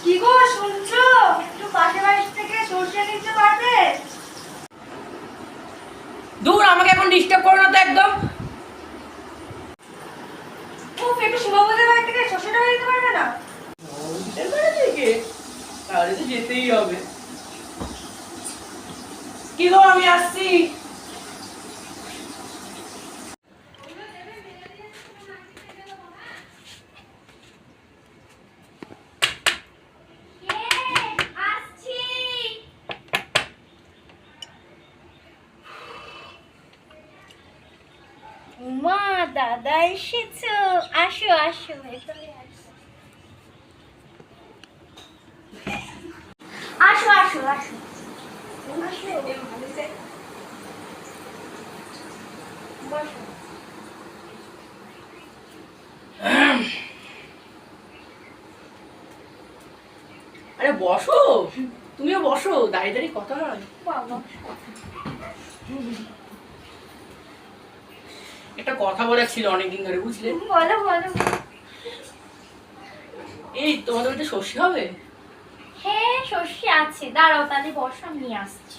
কি গো শুনছো? একটু পাশের বাড়ি থেকে সরষে নিতে পারবে? দূর, আমাকে এখন ডিস্টার্ব করো না তো একদম। একটু সীমাবদ্ধের বাড়ি থেকে সরষেটা নিতে পারবে না? ওদের বাড়ি থেকে? তাহলে তো যেতেই হবে। কি গো, আমি আসছি। উমা, দাদা এসেছো, আসো আসো, ভেতরে আসো। আসো আসো আসো আসো, বসো। আরে বসো, তুমিও বসো, দাঁড়িয়ে দাঁড়িয়ে কথা নয়। বাবা, একটা কথা বলার ছিল অনেকদিন ধরে, বুঝলে? বলো বলো। এই তোমাদের বাড়িতে সর্ষে হবে? হ্যাঁ সর্ষে আছে, দাঁড়াও তাহলে বসো, আমি নিয়ে আসছি।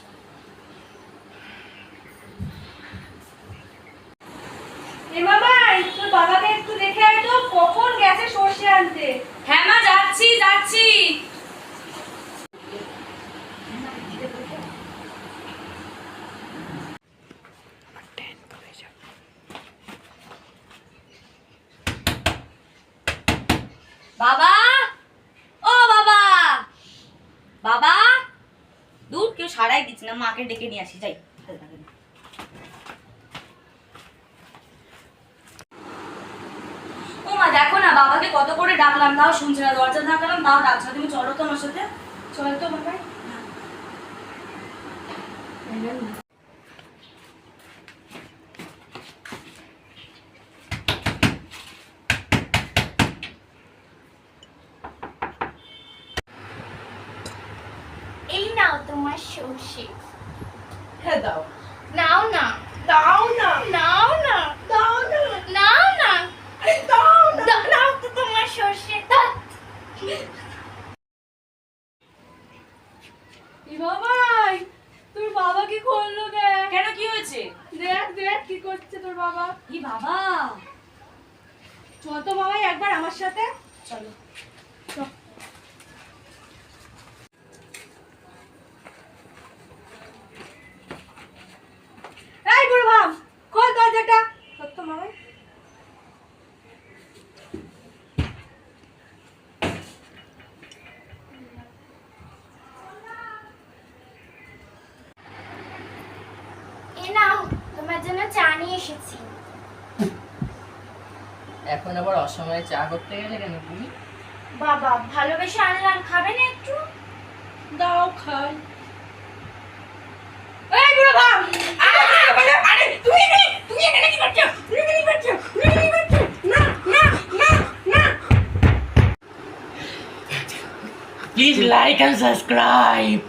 এ বাবা, তোর বাবাকে একটু দেখে আয় তো, কখন গেছে সর্ষে আনতে। হ্যাঁ মা, যাচ্ছি যাচ্ছি। বাবা, ও বাবা, বাবা, দূর কেউ সারাই দিচ্ছে না, মাকে ডেকে নিয়ে আসি, যাই। ও মা, দেখো না বাবাকে কত করে ডাকলাম, তাও শুনছে না, দরজা ধাক্কালাম তাও ডাকছে না। তুমি চলো তো আমার সাথে। চল তো বাবা। এই নাও তোমার সর্ষে। হ্যাঁ দাও। নাও না, দাও না, নাও না, দাও না, নাও না, আরে দাও না। নাও তো তোমার সর্ষে। দাও। বাবাই, তোর বাবা কি করলো? দেখ কেন, কি হয়েছে? দেখ দেখ কি করছে তোর বাবা। ই বাবা, চল তো বাবাই একবার আমার সাথে। চলো। এই বুড়ো ভাম, খোল দরজাটা। সত্য বাবাই। এ নাও, তোমার জন্য চা নিয়ে এসেছি। এখন আবার অসময়ে চা করতে গেলে কেন তুমি? বাবা ভালোবেসে আনলাম, খাবে না একটু? দাও খাই। এই বুড়ো ভাম, আরে তুমি এখানে কি করছো? তুমি এখানে কি করছো? তুমি এখানে কি করছো? না না না না। Please like and subscribe.